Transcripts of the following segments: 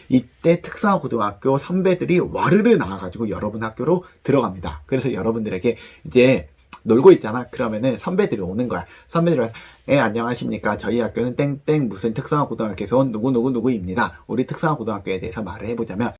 이때 특성화고등학교 선배들이 와르르 나와가지고 여러분 학교로 들어갑니다. 그래서 여러분들에게 이제 놀고 있잖아. 그러면은 선배들이 오는 거야. 선배들이 와서 안녕하십니까. 저희 학교는 땡땡 무슨 특성화고등학교에서 온 누구누구누구입니다. 우리 특성화고등학교에 대해서 말을 해보자면,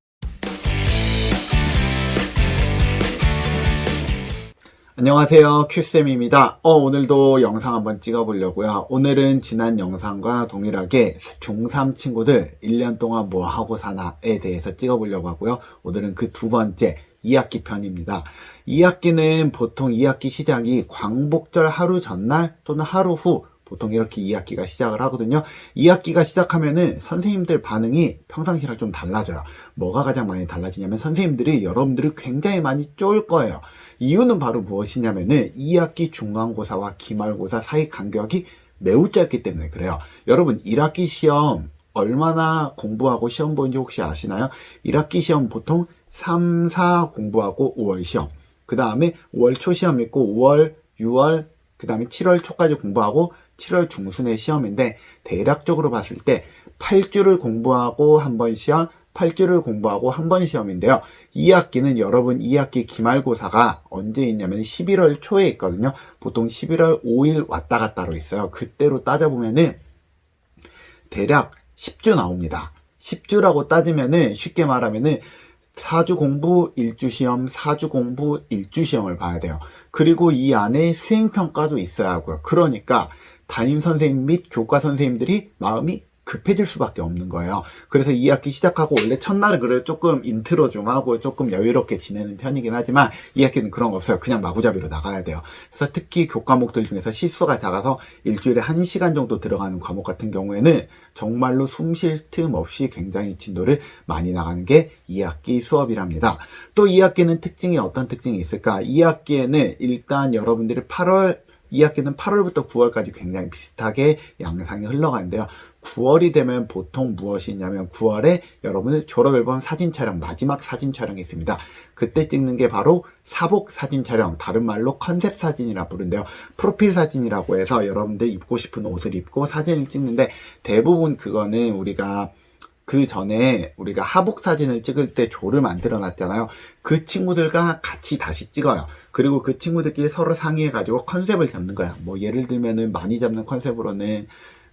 안녕하세요. 큐쌤입니다. 오늘도 영상 한번 찍어보려고요. 오늘은 지난 영상과 동일하게 중3 친구들 1년 동안 뭐 하고 사나에 대해서 찍어보려고 하고요. 오늘은 그 두 번째 2학기 편입니다. 2학기는 보통 2학기 시작이 광복절 하루 전날 또는 하루 후 보통 이렇게 2학기가 시작을 하거든요. 2학기가 시작하면은 선생님들 반응이 평상시랑 좀 달라져요. 뭐가 가장 많이 달라지냐면 선생님들이 여러분들을 굉장히 많이 쫄 거예요. 이유는 바로 무엇이냐면은 2학기 중간고사와 기말고사 사이 간격이 매우 짧기 때문에 그래요. 여러분 1학기 시험 얼마나 공부하고 시험 보는지 혹시 아시나요? 1학기 시험 보통 3, 4 공부하고 5월 시험, 그 다음에 5월 초 시험 있고 5월, 6월, 그 다음에 7월 초까지 공부하고 7월 중순에 시험인데, 대략적으로 봤을 때 8주를 공부하고 한 번 시험, 8주를 공부하고 한 번 시험인데요. 2학기는 여러분 2학기 기말고사가 언제 있냐면 11월 초에 있거든요. 보통 11월 5일 왔다 갔다로 있어요. 그때로 따져보면은 대략 10주 나옵니다. 10주라고 따지면은 쉽게 말하면은 4주 공부 1주 시험, 4주 공부 1주 시험을 봐야 돼요. 그리고 이 안에 수행평가도 있어야 하고요. 그러니까 담임 선생님 및 교과 선생님들이 마음이 급해질 수밖에 없는 거예요. 그래서 2학기 시작하고 원래 첫날은 그래도 조금 인트로 좀 하고 조금 여유롭게 지내는 편이긴 하지만 2학기는 그런 거 없어요. 그냥 마구잡이로 나가야 돼요. 그래서 특히 교과목들 중에서 실수가 작아서 일주일에 1시간 정도 들어가는 과목 같은 경우에는 정말로 숨 쉴 틈 없이 굉장히 진도를 많이 나가는 게 2학기 수업이랍니다. 또 2학기는 특징이 어떤 특징이 있을까? 2학기에는 일단 여러분들이 2학기는 8월부터 9월까지 굉장히 비슷하게 양상이 흘러가는데요. 9월이 되면 보통 무엇이 있냐면 9월에 여러분의 졸업앨범 사진 촬영, 마지막 사진 촬영이 있습니다. 그때 찍는 게 바로 사복 사진 촬영, 다른 말로 컨셉 사진이라 부른데요. 프로필 사진이라고 해서 여러분들 입고 싶은 옷을 입고 사진을 찍는데, 대부분 그거는 우리가 그 전에 우리가 하복 사진을 찍을 때 조를 만들어 놨잖아요. 그 친구들과 같이 다시 찍어요. 그리고 그 친구들끼리 서로 상의해가지고 컨셉을 잡는 거야. 뭐 예를 들면은 많이 잡는 컨셉으로는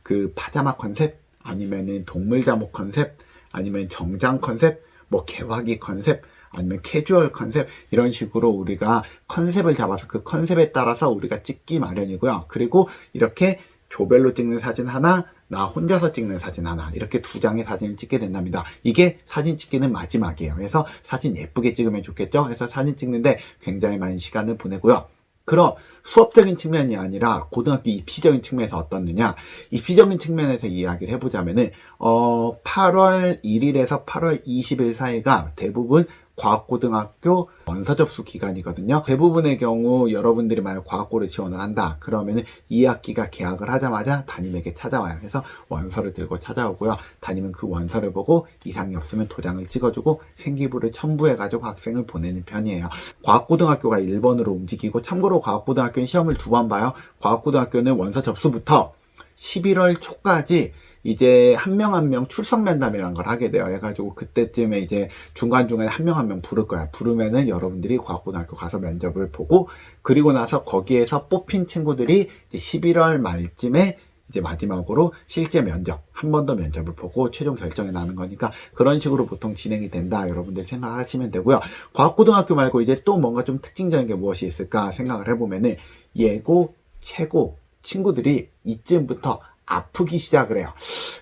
그 파자마 컨셉, 아니면은 동물 잠옷 컨셉, 아니면 정장 컨셉, 뭐 개화기 컨셉, 아니면 캐주얼 컨셉, 이런 식으로 우리가 컨셉을 잡아서 그 컨셉에 따라서 우리가 찍기 마련이고요. 그리고 이렇게 조별로 찍는 사진 하나, 나 혼자서 찍는 사진 하나, 이렇게 두 장의 사진을 찍게 된답니다. 이게 사진 찍기는 마지막이에요. 그래서 사진 예쁘게 찍으면 좋겠죠? 그래서 사진 찍는데 굉장히 많은 시간을 보내고요. 그럼 수업적인 측면이 아니라 고등학교 입시적인 측면에서 어떻느냐? 입시적인 측면에서 이야기를 해보자면은 8월 1일에서 8월 20일 사이가 대부분 과학고등학교 원서 접수 기간이거든요. 대부분의 경우 여러분들이 만약 과학고를 지원을 한다 그러면은 2학기가 개학을 하자마자 담임에게 찾아와요. 그래서 원서를 들고 찾아오고요. 담임은 그 원서를 보고 이상이 없으면 도장을 찍어주고 생기부를 첨부해가지고 학생을 보내는 편이에요. 과학고등학교가 1번으로 움직이고, 참고로 과학고등학교는 시험을 2번 봐요. 과학고등학교는 원서 접수부터 11월 초까지 이제 한 명 한 명 출석 면담이라는 걸 하게 돼요. 해가지고 그때쯤에 이제 중간중간에 한 명 한 명 부를 거야. 부르면은 여러분들이 과학고등학교 가서 면접을 보고, 그리고 나서 거기에서 뽑힌 친구들이 이제 11월 말쯤에 이제 마지막으로 실제 면접, 한 번 더 면접을 보고 최종 결정이 나는 거니까 그런 식으로 보통 진행이 된다. 여러분들 생각하시면 되고요. 과학고등학교 말고 이제 또 뭔가 좀 특징적인 게 무엇이 있을까 생각을 해보면은 예고, 최고 친구들이 이쯤부터 아프기 시작을 해요.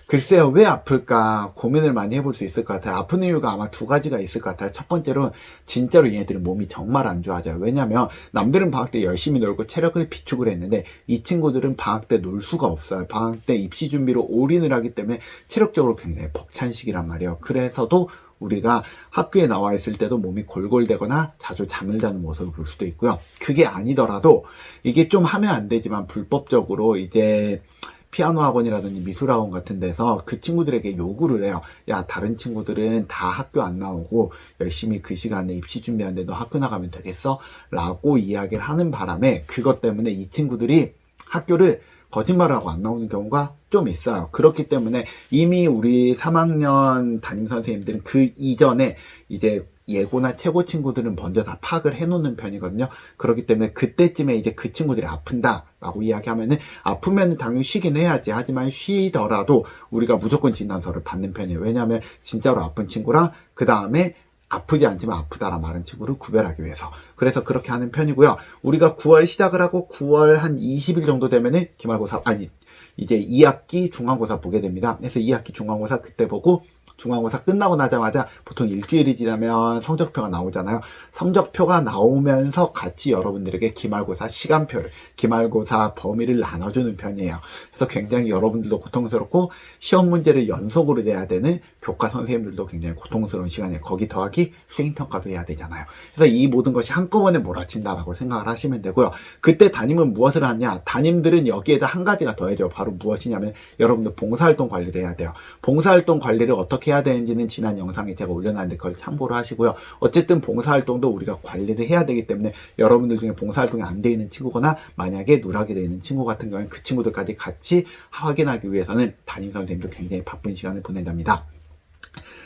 글쎄요, 왜 아플까 고민을 많이 해볼 수 있을 것 같아요. 아픈 이유가 아마 두 가지가 있을 것 같아요. 첫 번째로 진짜로 얘네들은 몸이 정말 안 좋아져요. 왜냐면 남들은 방학 때 열심히 놀고 체력을 비축을 했는데 이 친구들은 방학 때 놀 수가 없어요. 방학 때 입시 준비로 올인을 하기 때문에 체력적으로 굉장히 벅찬 시기란 말이에요. 그래서도 우리가 학교에 나와 있을 때도 몸이 골골대거나 자주 잠을 자는 모습을 볼 수도 있고요. 그게 아니더라도 이게 좀 하면 안 되지만 불법적으로 이제 피아노 학원이라든지 미술 학원 같은 데서 그 친구들에게 요구를 해요. 야, 다른 친구들은 다 학교 안 나오고 열심히 그 시간에 입시 준비하는데 너 학교 나가면 되겠어? 라고 이야기를 하는 바람에 그것 때문에 이 친구들이 학교를 거짓말을 하고 안 나오는 경우가 좀 있어요. 그렇기 때문에 이미 우리 3학년 담임 선생님들은 그 이전에 이제 예고나 최고 친구들은 먼저 다 파악을 해놓는 편이거든요. 그렇기 때문에 그때쯤에 이제 그 친구들이 아픈다라고 이야기하면은 아프면 당연히 쉬긴 해야지. 하지만 쉬더라도 우리가 무조건 진단서를 받는 편이에요. 왜냐하면 진짜로 아픈 친구랑 그 다음에 아프지 않지만 아프다라 말한 친구를 구별하기 위해서. 그래서 그렇게 하는 편이고요. 우리가 9월 시작을 하고 9월 한 20일 정도 되면은 기말고사, 이제 2학기 중간고사 보게 됩니다. 그래서 2학기 중간고사 그때 보고 중간고사 끝나고 나자마자 보통 일주일이 지나면 성적표가 나오잖아요. 성적표가 나오면서 같이 여러분들에게 기말고사 시간표를, 기말고사 범위를 나눠주는 편이에요. 그래서 굉장히 여러분들도 고통스럽고 시험 문제를 연속으로 내야 되는 교과 선생님들도 굉장히 고통스러운 시간이에요. 거기 더하기 수행평가도 해야 되잖아요. 그래서 이 모든 것이 한꺼번에 몰아친다라고 생각을 하시면 되고요. 그때 담임은 무엇을 하냐? 담임들은 여기에다 한 가지가 더해져요. 바로 무엇이냐면 여러분들 봉사활동 관리를 해야 돼요. 봉사활동 관리를 어떻게 해야 되는지는 지난 영상에 제가 올려놨는데 그걸 참고로 하시고요. 어쨌든 봉사활동도 우리가 관리를 해야 되기 때문에 여러분들 중에 봉사활동이 안 돼 있는 친구거나 만약에 누락이 돼 있는 친구 같은 경우는 그 친구들까지 같이 확인하기 위해서는 담임 선생님도 굉장히 바쁜 시간을 보낸답니다.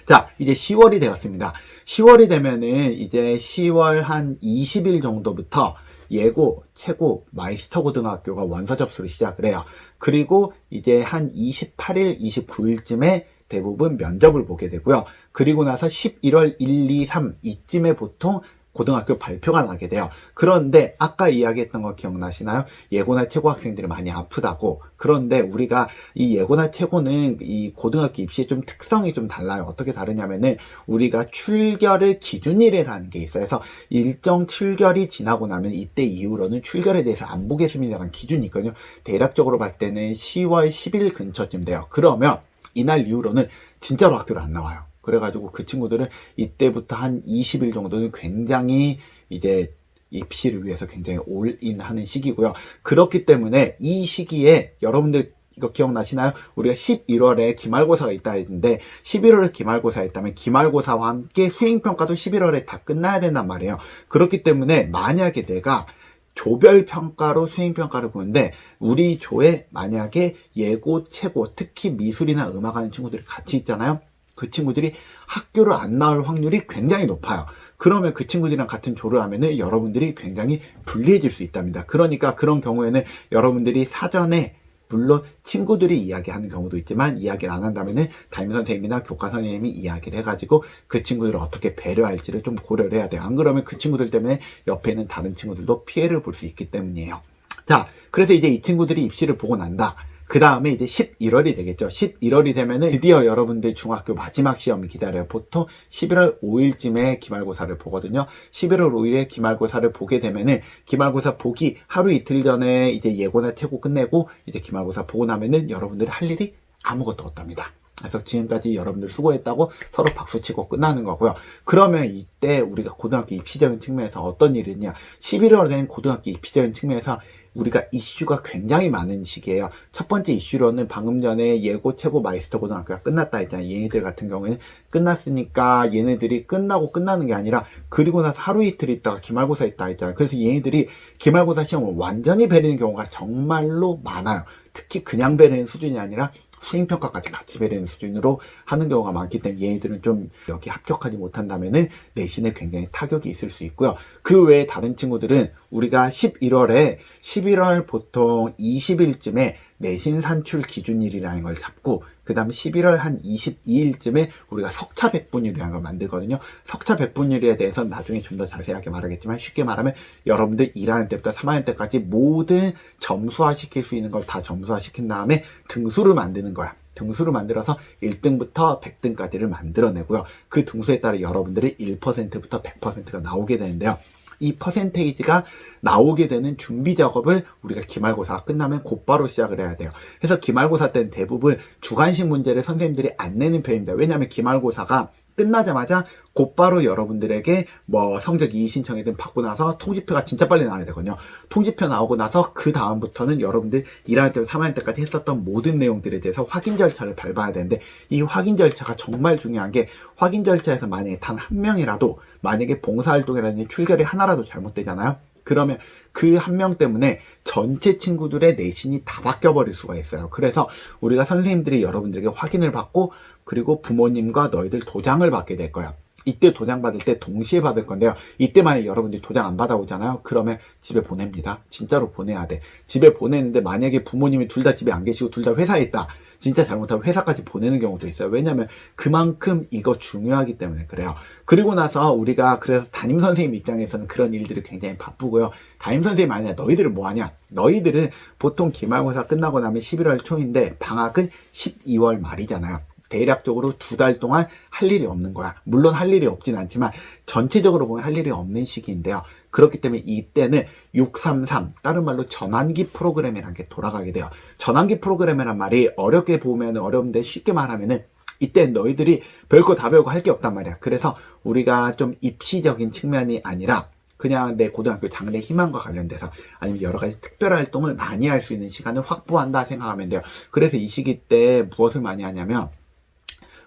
자, 이제 10월이 되었습니다. 10월이 되면은 이제 10월 한 20일 정도부터 예고, 최고, 마이스터 고등학교가 원서 접수를 시작을 해요. 그리고 이제 한 28일, 29일쯤에 대부분 면접을 보게 되고요. 그리고 나서 11월 1, 2, 3 이쯤에 보통 고등학교 발표가 나게 돼요. 그런데 아까 이야기했던 거 기억나시나요? 예고나 최고 학생들이 많이 아프다고. 그런데 우리가 이 예고나 최고는 이 고등학교 입시의 좀 특성이 좀 달라요. 어떻게 다르냐면은 우리가 출결을 기준일이라는 게 있어요. 그래서 일정 출결이 지나고 나면 이때 이후로는 출결에 대해서 안 보겠습니다라는 기준이 있거든요. 대략적으로 봤을 때는 10월 10일 근처쯤 돼요. 그러면 이날 이후로는 진짜로 학교를 안 나와요. 그래가지고 그 친구들은 이때부터 한 20일 정도는 굉장히 이제 입시를 위해서 굉장히 올인하는 시기고요. 그렇기 때문에 이 시기에 여러분들 이거 기억나시나요? 우리가 11월에 기말고사가 있다 했는데 11월에 기말고사가 있다면 기말고사와 함께 수행평가도 11월에 다 끝나야 된단 말이에요. 그렇기 때문에 만약에 내가 조별 평가로 수행평가를 보는데 우리 조에 만약에 예고, 최고, 특히 미술이나 음악 하는 친구들이 같이 있잖아요. 그 친구들이 학교를 안 나올 확률이 굉장히 높아요. 그러면 그 친구들이랑 같은 조를 하면은 여러분들이 굉장히 불리해질 수 있답니다. 그러니까 그런 경우에는 여러분들이 사전에 물론 친구들이 이야기하는 경우도 있지만 이야기를 안 한다면은 담임 선생님이나 교과 선생님이 이야기를 해가지고 그 친구들을 어떻게 배려할지를 좀 고려를 해야 돼요. 안 그러면 그 친구들 때문에 옆에 있는 다른 친구들도 피해를 볼 수 있기 때문이에요. 자, 그래서 이제 이 친구들이 입시를 보고 난다. 그 다음에 이제 11월이 되겠죠. 11월이 되면은 드디어 여러분들 중학교 마지막 시험을 기다려요. 보통 11월 5일쯤에 기말고사를 보거든요. 11월 5일에 기말고사를 보게 되면은 기말고사 보기 하루 이틀 전에 이제 예고나 최고 끝내고 이제 기말고사 보고 나면은 여러분들이 할 일이 아무것도 없답니다. 그래서 지금까지 여러분들 수고했다고 서로 박수치고 끝나는 거고요. 그러면 이때 우리가 고등학교 입시적인 측면에서 어떤 일이 있냐. 11월에는 고등학교 입시적인 측면에서 우리가 이슈가 굉장히 많은 시기예요. 첫 번째 이슈로는 방금 전에 예고, 최고, 마이스터 고등학교가 끝났다 했잖아요. 얘네들 같은 경우에는 끝났으니까 얘네들이 끝나고 끝나는 게 아니라 그리고 나서 하루 이틀 있다가 기말고사 있다 했잖아요. 그래서 얘네들이 기말고사 시험을 완전히 배리는 경우가 정말로 많아요. 특히 그냥 배리는 수준이 아니라 수행평가까지 같이 배리는 수준으로 하는 경우가 많기 때문에 얘네들은 좀 여기 합격하지 못한다면은 내신에 굉장히 타격이 있을 수 있고요. 그 외에 다른 친구들은 우리가 11월 보통 20일쯤에 내신 산출 기준일이라는 걸 잡고 그 다음에 11월 한 22일쯤에 우리가 석차 백분율이라는 걸 만들거든요. 석차 백분율에 대해서 나중에 좀 더 자세하게 말하겠지만 쉽게 말하면 여러분들 1학년 때부터 3학년 때까지 모든 점수화 시킬 수 있는 걸 다 점수화 시킨 다음에 등수를 만드는 거야. 등수를 만들어서 1등부터 100등까지를 만들어내고요. 그 등수에 따라 여러분들이 1%부터 100%가 나오게 되는데요. 이 퍼센테이지가 나오게 되는 준비 작업을 우리가 기말고사가 끝나면 곧바로 시작을 해야 돼요. 그래서 기말고사 때는 대부분 주관식 문제를 선생님들이 안 내는 편입니다. 왜냐하면 기말고사가 끝나자마자 곧바로 여러분들에게 뭐 성적 이의 신청이든 받고 나서 통지표가 진짜 빨리 나와야 되거든요. 통지표 나오고 나서 그 다음부터는 여러분들 1학년 때부터 3학년 때까지 했었던 모든 내용들에 대해서 확인 절차를 밟아야 되는데 이 확인 절차가 정말 중요한 게 확인 절차에서 만약에 단 한 명이라도 만약에 봉사활동이라든지 출결이 하나라도 잘못되잖아요. 그러면 그 한 명 때문에 전체 친구들의 내신이 다 바뀌어버릴 수가 있어요. 그래서 우리가 선생님들이 여러분들에게 확인을 받고 그리고 부모님과 너희들 도장을 받게 될 거야. 이때 도장 받을 때 동시에 받을 건데요. 이때 만약에 여러분들이 도장 안 받아오잖아요. 그러면 집에 보냅니다. 진짜로 보내야 돼. 집에 보내는데 만약에 부모님이 둘 다 집에 안 계시고 둘 다 회사에 있다. 진짜 잘못하면 회사까지 보내는 경우도 있어요. 왜냐면 그만큼 이거 중요하기 때문에 그래요. 그리고 나서 우리가 그래서 담임 선생님 입장에서는 그런 일들이 굉장히 바쁘고요. 담임 선생님 아니냐, 너희들은 뭐하냐? 너희들은 보통 기말고사 끝나고 나면 11월 초인데 방학은 12월 말이잖아요. 대략적으로 2달 동안 할 일이 없는 거야. 물론 할 일이 없진 않지만 전체적으로 보면 할 일이 없는 시기인데요. 그렇기 때문에 이때는 633, 다른 말로 전환기 프로그램이라는 게 돌아가게 돼요. 전환기 프로그램이란 말이 어렵게 보면 어려운데 쉽게 말하면은 이때 너희들이 별거 다 배우고 할 게 없단 말이야. 그래서 우리가 좀 입시적인 측면이 아니라 그냥 내 고등학교 장래 희망과 관련돼서 아니면 여러 가지 특별 활동을 많이 할 수 있는 시간을 확보한다 생각하면 돼요. 그래서 이 시기 때 무엇을 많이 하냐면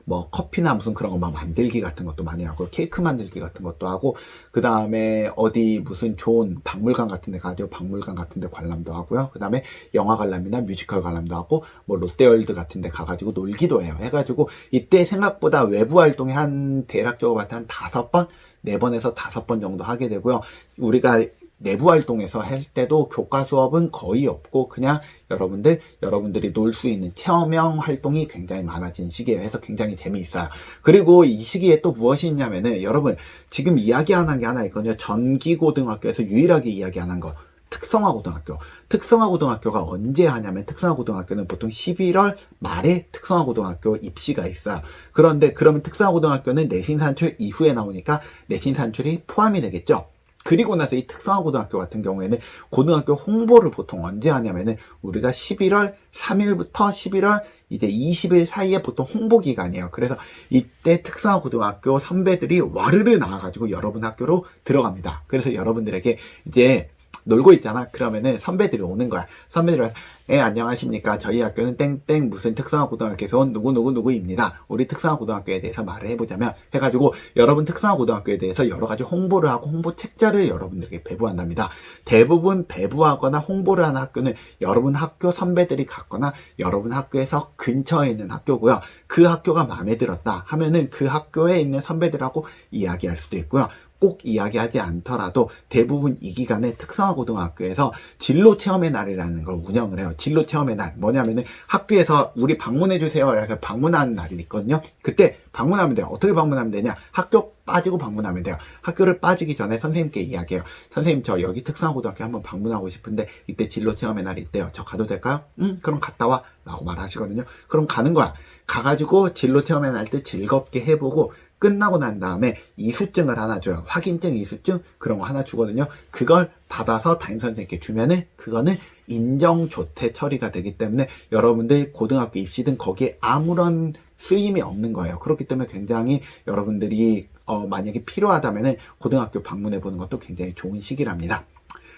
뭐 커피나 무슨 그런 거 막 만들기 같은 것도 많이 하고 케이크 만들기 같은 것도 하고 그 다음에 어디 무슨 좋은 박물관 같은 데 가죠. 박물관 같은 데 관람도 하고요. 그 다음에 영화 관람이나 뮤지컬 관람도 하고 뭐 롯데월드 같은 데 가가지고 놀기도 해요. 해가지고 이때 생각보다 외부 활동이 한 대략적으로 한 5번 4번에서 5번 정도 하게 되고요. 우리가 내부 활동에서 할 때도 교과 수업은 거의 없고 그냥 여러분들이 놀 수 있는 체험형 활동이 굉장히 많아진 시기에 해서 굉장히 재미있어요. 그리고 이 시기에 또 무엇이 있냐면은 여러분 지금 이야기 안 한 게 하나 있거든요. 전기고등학교에서 유일하게 이야기 안 한 거. 특성화고등학교. 특성화고등학교가 언제 하냐면 특성화고등학교는 보통 11월 말에 특성화고등학교 입시가 있어요. 그런데 그러면 특성화고등학교는 내신 산출 이후에 나오니까 내신 산출이 포함이 되겠죠. 그리고 나서 이 특성화고등학교 같은 경우에는 고등학교 홍보를 보통 언제 하냐면은 우리가 11월 3일부터 11월 이제 20일 사이에 보통 홍보 기간이에요. 그래서 이때 특성화고등학교 선배들이 와르르 나와가지고 여러분 학교로 들어갑니다. 그래서 여러분들에게 이제 놀고 있잖아. 그러면은 선배들이 오는 거야. 선배들이 와서 안녕하십니까. 저희 학교는 땡땡 무슨 특성화고등학교에서 온 누구누구누구입니다. 우리 특성화고등학교에 대해서 말을 해보자면 해가지고 여러분 특성화고등학교에 대해서 여러 가지 홍보를 하고 홍보 책자를 여러분들에게 배부한답니다. 대부분 배부하거나 홍보를 하는 학교는 여러분 학교 선배들이 갔거나 여러분 학교에서 근처에 있는 학교고요. 그 학교가 마음에 들었다 하면은 그 학교에 있는 선배들하고 이야기할 수도 있고요. 꼭 이야기하지 않더라도 대부분 이 기간에 특성화고등학교에서 진로체험의 날이라는 걸 운영을 해요. 진로체험의 날 뭐냐면은 학교에서 우리 방문해주세요. 이렇게 방문하는 날이 있거든요. 그때 방문하면 돼요. 어떻게 방문하면 되냐? 학교 빠지고 방문하면 돼요. 학교를 빠지기 전에 선생님께 이야기해요. 선생님 저 여기 특성화고등학교 한번 방문하고 싶은데 이때 진로체험의 날이 있대요. 저 가도 될까요? 그럼 갔다 와 라고 말하시거든요. 그럼 가는 거야. 가가지고 진로체험의 날 때 즐겁게 해보고 끝나고 난 다음에 이수증을 하나 줘요. 확인증, 이수증 그런 거 하나 주거든요. 그걸 받아서 담임선생님께 주면은 그거는 인정조퇴 처리가 되기 때문에 여러분들 고등학교 입시든 거기에 아무런 쓰임이 없는 거예요. 그렇기 때문에 굉장히 여러분들이 만약에 필요하다면은 고등학교 방문해 보는 것도 굉장히 좋은 시기랍니다.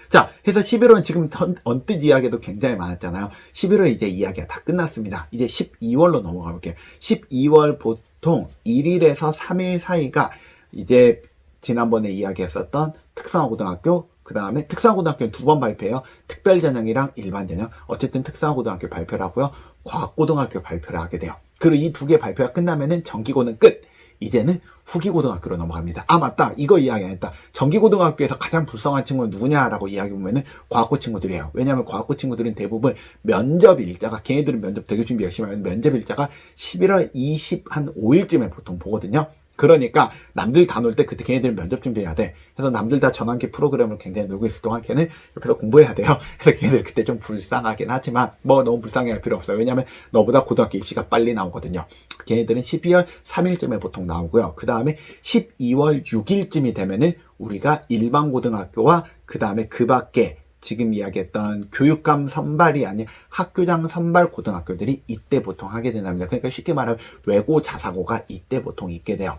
자, 해서 11월은 지금 언뜻 이야기도 굉장히 많았잖아요. 11월 이제 이야기가 다 끝났습니다. 이제 12월로 넘어가 볼게요. 12월 보통 1일에서 3일 사이가 이제 지난번에 이야기했었던 특성화고등학교, 그 다음에 특성화고등학교는 2번 발표해요. 특별전형이랑 일반전형. 어쨌든 특성화고등학교 발표를 하고요. 과학고등학교 발표를 하게 돼요. 그리고 이 2개 발표가 끝나면은 정기고는 끝! 이제는 후기고등학교로 넘어갑니다. 아 맞다, 이거 이야기 안 했다. 정기고등학교에서 가장 불쌍한 친구는 누구냐라고 이야기해보면은 과학고 친구들이에요. 왜냐하면 과학고 친구들은 대부분 면접 일자가, 걔네들은 면접 되게 준비 열심히 하면 면접 일자가 11월 25일쯤에 보통 보거든요. 그러니까 남들 다 놀 때 그때 걔네들은 면접 준비해야 돼. 그래서 남들 다 전환기 프로그램을 굉장히 놀고 있을 동안 걔는 옆에서 공부해야 돼요. 그래서 걔네들 그때 좀 불쌍하긴 하지만 뭐 너무 불쌍해할 필요 없어요. 왜냐면 너보다 고등학교 입시가 빨리 나오거든요. 걔네들은 12월 3일쯤에 보통 나오고요. 그 다음에 12월 6일쯤이 되면은 우리가 일반 고등학교와 그 다음에 그 밖에 지금 이야기했던 교육감 선발이 아닌 학교장 선발 고등학교들이 이때 보통 하게 된답니다. 그러니까 쉽게 말하면 외고 자사고가 이때 보통 있게 돼요.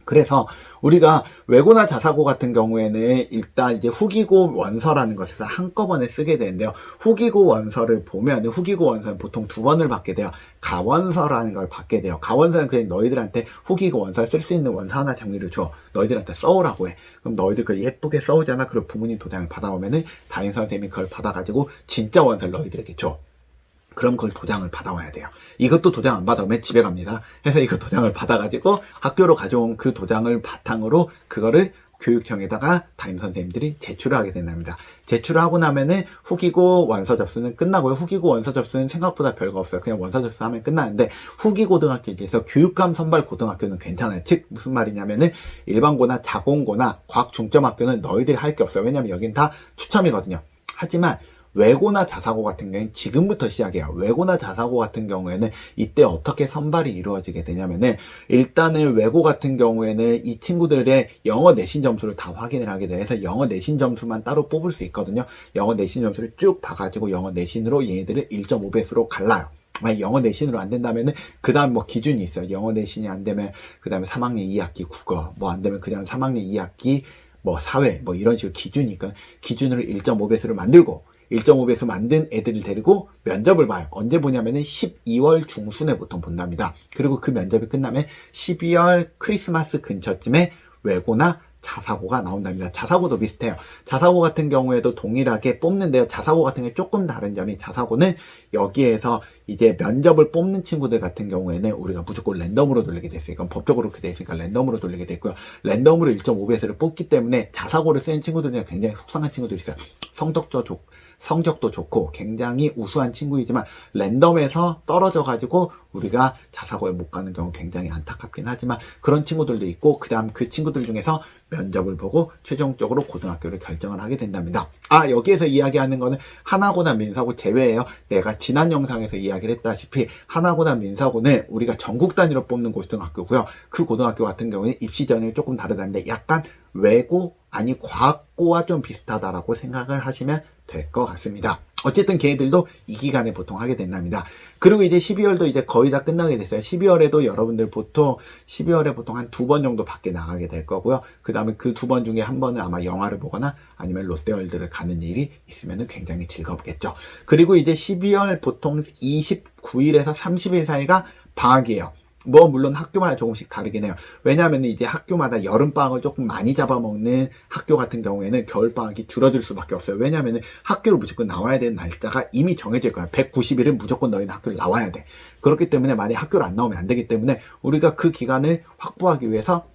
그래서 우리가 외고나 자사고 같은 경우에는 일단 이제 후기고 원서라는 것에서 한꺼번에 쓰게 되는데요. 후기고 원서를 보면 후기고 원서는 보통 2번을 받게 돼요. 가원서라는 걸 받게 돼요. 가원서는 그냥 너희들한테 후기고 원서를 쓸 수 있는 원서 하나 정리를 줘. 너희들한테 써오라고 해. 그럼 너희들 그걸 예쁘게 써오잖아. 그리고 부모님 도장을 받아오면은 담임 선생님이 그걸 받아가지고 진짜 원서를 너희들에게 줘. 그럼 그걸 도장을 받아와야 돼요. 이것도 도장 안 받아오면 집에 갑니다. 해서 이거 도장을 받아가지고 학교로 가져온 그 도장을 바탕으로 그거를 교육청에다가 담임 선생님들이 제출을 하게 된답니다. 제출을 하고 나면은 후기고 원서 접수는 끝나고요. 후기고 원서 접수는 생각보다 별거 없어요. 그냥 원서 접수하면 끝나는데 후기고등학교에 비해서 교육감 선발 고등학교는 괜찮아요. 즉 무슨 말이냐면은 일반고나 자공고나 과학중점학교는 너희들이 할 게 없어요. 왜냐면 여긴 다 추첨이거든요. 하지만 외고나 자사고 같은 경우에는 지금부터 시작해요. 외고나 자사고 같은 경우에는 이때 어떻게 선발이 이루어지게 되냐면은 일단은 외고 같은 경우에는 이 친구들의 영어 내신 점수를 다 확인을 하게 돼서 영어 내신 점수만 따로 뽑을 수 있거든요. 영어 내신 점수를 쭉 봐가지고 영어 내신으로 얘네들을 1.5배수로 갈라요. 만약 영어 내신으로 안 된다면은 그 다음 뭐 기준이 있어요. 영어 내신이 안 되면 그 다음에 3학년 2학기 국어 뭐 안 되면 그냥 3학년 2학기 뭐 사회 뭐 이런 식으로 기준이니까 기준으로 1.5배수를 만들고 1.5배수 만든 애들을 데리고 면접을 봐요. 언제 보냐면은 12월 중순에 보통 본답니다. 그리고 그 면접이 끝나면 12월 크리스마스 근처쯤에 외고나 자사고가 나온답니다. 자사고도 비슷해요. 자사고 같은 경우에도 동일하게 뽑는데요. 자사고 같은 게 조금 다른 점이 자사고는 여기에서 이제 면접을 뽑는 친구들 같은 경우에는 우리가 무조건 랜덤으로 돌리게 돼 있어요. 이건 법적으로 그렇게 돼 있으니까 랜덤으로 돌리게 돼 있고요. 랜덤으로 1.5배수를 뽑기 때문에 자사고를 쓰는 친구들은 굉장히 속상한 친구들이 있어요. 성적도 좋고 굉장히 우수한 친구이지만 랜덤에서 떨어져가지고 우리가 자사고에 못 가는 경우 굉장히 안타깝긴 하지만 그런 친구들도 있고 그 다음 그 친구들 중에서 면접을 보고 최종적으로 고등학교를 결정을 하게 된답니다. 여기에서 이야기하는 거는 하나고나 민사고 제외예요. 내가 지난 영상에서 이야기를 했다시피 하나고나 민사고는 우리가 전국 단위로 뽑는 고등학교고요. 그 고등학교 같은 경우는 입시 전형이 조금 다르다는데 약간 외고 아니 과학고와 좀 비슷하다라고 생각을 하시면 될 것 같습니다. 어쨌든 걔들도 이 기간에 보통 하게 된답니다. 그리고 이제 12월도 이제 거의 다 끝나게 됐어요. 12월에도 여러분들 보통 12월에 보통 한 2번 정도 밖에 나가게 될 거고요. 그 다음에 그 2번 중에 한 번은 아마 영화를 보거나 아니면 롯데월드를 가는 일이 있으면 굉장히 즐겁겠죠. 그리고 이제 12월 보통 29일에서 30일 사이가 방학이에요. 뭐 물론 학교마다 조금씩 다르긴 해요. 왜냐하면 이제 학교마다 여름방학을 조금 많이 잡아먹는 학교 같은 경우에는 겨울방학이 줄어들 수밖에 없어요. 왜냐하면 학교를 무조건 나와야 되는 날짜가 이미 정해질 거예요. 190일은 무조건 너희는 학교를 나와야 돼. 그렇기 때문에 만약 학교를 안 나오면 안 되기 때문에 우리가 그 기간을 확보하기 위해서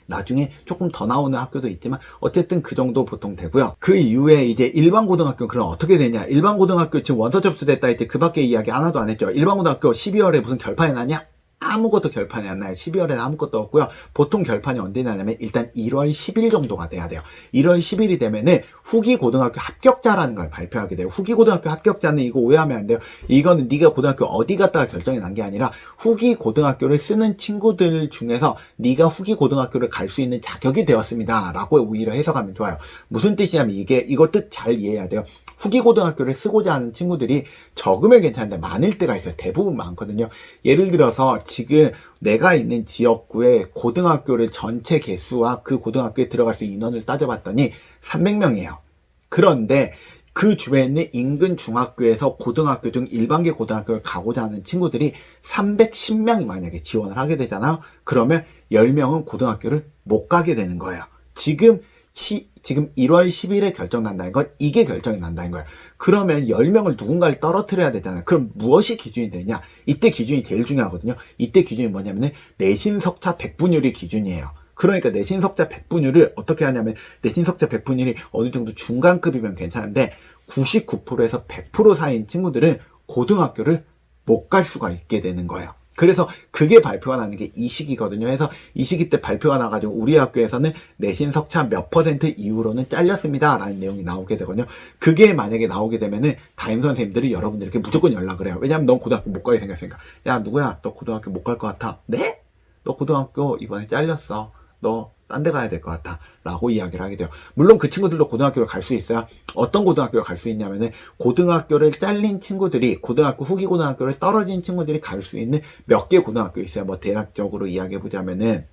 나중에 조금 더 나오는 학교도 있지만 어쨌든 그 정도 보통 되고요. 그 이후에 이제 일반 고등학교 그럼 어떻게 되냐? 일반 고등학교 지금 원서 접수됐다 했지 그 밖에 이야기 하나도 안 했죠. 일반 고등학교 12월에 무슨 결판이 나냐? 아무것도 결판이 안 나요. 12월에는 아무것도 없고요. 보통 결판이 언제 나냐면 일단 1월 10일 정도가 돼야 돼요. 1월 10일이 되면은 후기 고등학교 합격자라는 걸 발표하게 돼요. 후기 고등학교 합격자는 이거 오해하면 안 돼요. 이거는 네가 고등학교 어디 갔다가 결정이 난 게 아니라 후기 고등학교를 쓰는 친구들 중에서 네가 후기 고등학교를 갈 수 있는 자격이 되었습니다. 라고 오히려 해석하면 좋아요. 무슨 뜻이냐면 이거 뜻 잘 이해해야 돼요. 후기 고등학교를 쓰고자 하는 친구들이 적으면 괜찮은데 많을 때가 있어요. 대부분 많거든요. 예를 들어서 지금 내가 있는 지역구의 고등학교를 전체 개수와 그 고등학교에 들어갈 수 있는 인원을 따져봤더니 300명이에요. 그런데 그 주변에 있는 인근 중학교에서 고등학교 중 일반계 고등학교를 가고자 하는 친구들이 310명이 만약에 지원을 하게 되잖아요. 그러면 10명은 고등학교를 못 가게 되는 거예요. 지금 1월 10일에 결정난다는 건 이게 결정이 난다는 거예요. 그러면 10명을 누군가를 떨어뜨려야 되잖아요. 그럼 무엇이 기준이 되냐? 이때 기준이 제일 중요하거든요. 이때 기준이 뭐냐면 내신 석차 백분율이 기준이에요. 그러니까 내신 석차 백분율을 어떻게 하냐면 내신 석차 백분율이 어느 정도 중간급이면 괜찮은데 99%에서 100% 사이인 친구들은 고등학교를 못 갈 수가 있게 되는 거예요. 그래서 그게 발표가 나는 게 이 시기거든요. 그래서 이 시기 때 발표가 나가지고 우리 학교에서는 내신 석차 몇 % 이후로는 잘렸습니다 라는 내용이 나오게 되거든요. 그게 만약에 나오게 되면은 담임 선생님들이 여러분들에게 무조건 연락을 해요. 왜냐하면 넌 고등학교 못 가게 생겼으니까. 야 누구야 너 고등학교 못 갈 것 같아. 네? 너 고등학교 이번에 잘렸어. 너 딴 데 가야 될 것 같아 라고 이야기를 하게 돼요. 물론 그 친구들도 고등학교를 갈 수 있어요. 어떤 고등학교를 갈 수 있냐면은 고등학교를 잘린 친구들이 고등학교 후기 고등학교를 떨어진 친구들이 갈 수 있는 몇 개 고등학교 있어요. 뭐 대략적으로 이야기해 보자면은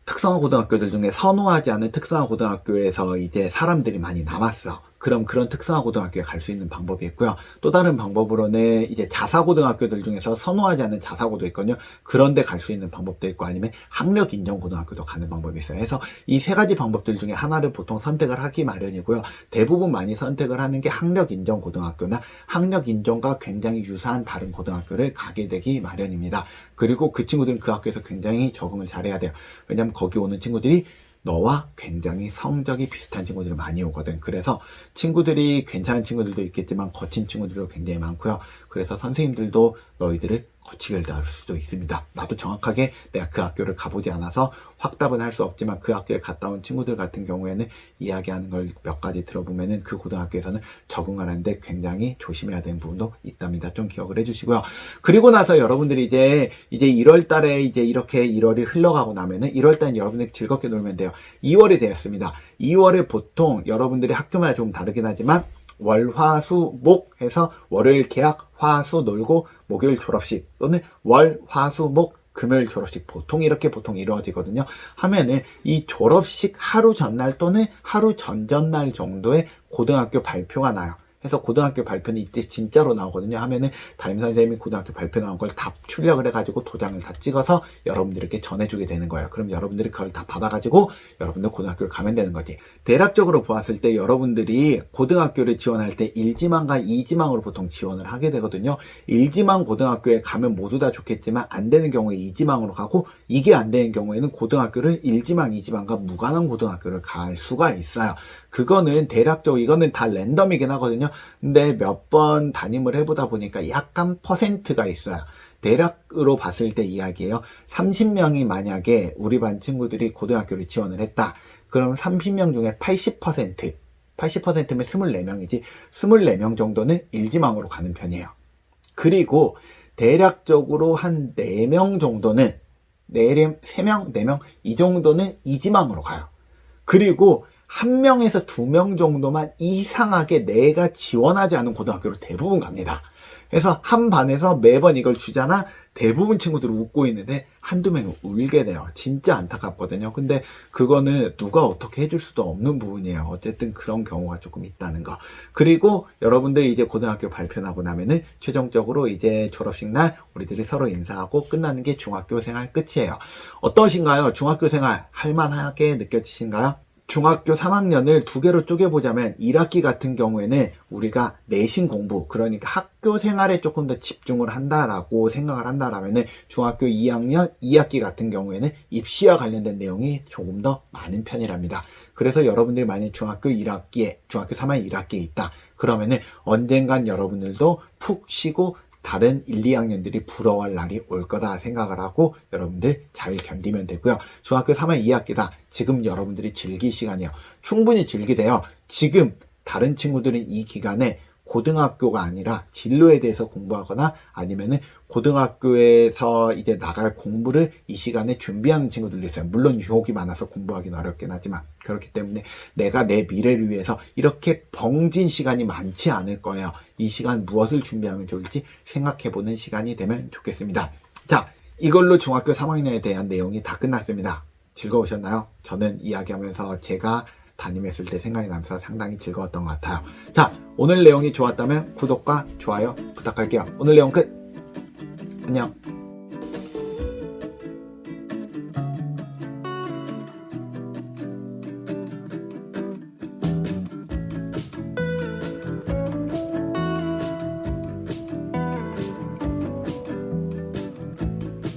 특성화 고등학교들 중에 선호하지 않는 특성화 고등학교에서 이제 사람들이 많이 남았어. 그럼 그런 특성화 고등학교에 갈 수 있는 방법이 있고요. 또 다른 방법으로는 이제 자사고등학교들 중에서 선호하지 않는 자사고도 있거든요. 그런데 갈 수 있는 방법도 있고, 아니면 학력 인정 고등학교도 가는 방법이 있어요. 그래서 이 세 가지 방법들 중에 하나를 보통 선택을 하기 마련이고요. 대부분 많이 선택을 하는 게 학력 인정 고등학교나 학력 인정과 굉장히 유사한 다른 고등학교를 가게 되기 마련입니다. 그리고 그 친구들은 그 학교에서 굉장히 적응을 잘해야 돼요. 왜냐면 거기 오는 친구들이 너와 굉장히 성적이 비슷한 친구들이 많이 오거든. 그래서 친구들이 괜찮은 친구들도 있겠지만 거친 친구들도 굉장히 많고요. 그래서 선생님들도 너희들을 거치게 다룰 수도 있습니다. 나도 정확하게 내가 그 학교를 가보지 않아서 확답은 할 수 없지만, 그 학교에 갔다 온 친구들 같은 경우에는 이야기하는 걸 몇 가지 들어보면은 그 고등학교에서는 적응을 하는데 굉장히 조심해야 되는 부분도 있답니다. 좀 기억을 해주시고요. 그리고 나서 여러분들이 이제 1월 달에 이제 이렇게 1월이 흘러가고 나면은 1월 달엔 여러분들이 즐겁게 놀면 돼요. 2월이 되었습니다. 2월에 보통 여러분들이 학교마다 좀 다르긴 하지만 월, 화, 수, 목 해서 월요일 개학, 화, 수 놀고 목요일 졸업식, 또는 월, 화, 수, 목, 금요일 졸업식, 보통 이루어지거든요. 하면은 이 졸업식 하루 전날 또는 하루 전전날 정도에 고등학교 발표가 나요. 그래서 고등학교 발표는 이때 진짜로 나오거든요. 하면은 담임선생님이 고등학교 발표 나온 걸 다 출력을 해가지고 도장을 다 찍어서 여러분들에게 전해주게 되는 거예요. 그럼 여러분들이 그걸 다 받아가지고 여러분들 고등학교를 가면 되는 거지. 대략적으로 보았을 때 여러분들이 고등학교를 지원할 때 1지망과 2지망으로 보통 지원을 하게 되거든요. 1지망 고등학교에 가면 모두 다 좋겠지만 안 되는 경우에 2지망으로 가고, 이게 안 되는 경우에는 고등학교를 1지망, 2지망과 무관한 고등학교를 갈 수가 있어요. 그거는 대략적으로 이거는 다 랜덤이긴 하거든요. 근데 몇 번 담임을 해보다 보니까 약간 퍼센트가 있어요. 대략으로 봤을 때 이야기예요. 30명이 만약에 우리 반 친구들이 고등학교를 지원을 했다. 그럼 30명 중에 80%면 24명이지. 24명 정도는 1지망으로 가는 편이에요. 그리고 대략적으로 한 4명 정도는 3명, 4명 이 정도는 2지망으로 가요. 그리고 1명에서 2명 정도만 이상하게 내가 지원하지 않은 고등학교로 대부분 갑니다. 그래서 한 반에서 매번 이걸 주잖아. 대부분 친구들이 웃고 있는데 한두 명이 울게 돼요. 진짜 안타깝거든요. 근데 그거는 누가 어떻게 해줄 수도 없는 부분이에요. 어쨌든 그런 경우가 조금 있다는 거. 그리고 여러분들이 이제 고등학교 발표 나고 나면은 최종적으로 이제 졸업식 날 우리들이 서로 인사하고 끝나는 게 중학교 생활 끝이에요. 어떠신가요? 중학교 생활 할만하게 느껴지신가요? 중학교 3학년을 두 개로 쪼개보자면 1학기 같은 경우에는 우리가 내신 공부, 그러니까 학교 생활에 조금 더 집중을 한다라고 생각을 한다라면은 중학교 2학년 2학기 같은 경우에는 입시와 관련된 내용이 조금 더 많은 편이랍니다. 그래서 여러분들이 만약 중학교 3학년 1학기에 있다. 그러면은 언젠간 여러분들도 푹 쉬고 다른 1, 2학년들이 부러워할 날이 올 거다 생각을 하고 여러분들 잘 견디면 되고요. 중학교 3학년 2학기다. 지금 여러분들이 즐길 시간이에요. 충분히 즐기세요. 지금 다른 친구들은 이 기간에 고등학교가 아니라 진로에 대해서 공부하거나 아니면은 고등학교에서 이제 나갈 공부를 이 시간에 준비하는 친구들도 있어요. 물론 유혹이 많아서 공부하기는 어렵긴 하지만, 그렇기 때문에 내가 내 미래를 위해서 이렇게 벙진 시간이 많지 않을 거예요. 이 시간 무엇을 준비하면 좋을지 생각해보는 시간이 되면 좋겠습니다. 자, 이걸로 중학교 3학년에 대한 내용이 다 끝났습니다. 즐거우셨나요? 저는 이야기하면서 제가 담임했을 때 생각이 나면서 상당히 즐거웠던 것 같아요. 자, 오늘 내용이 좋았다면 구독과 좋아요 부탁할게요. 오늘 내용 끝! 안녕!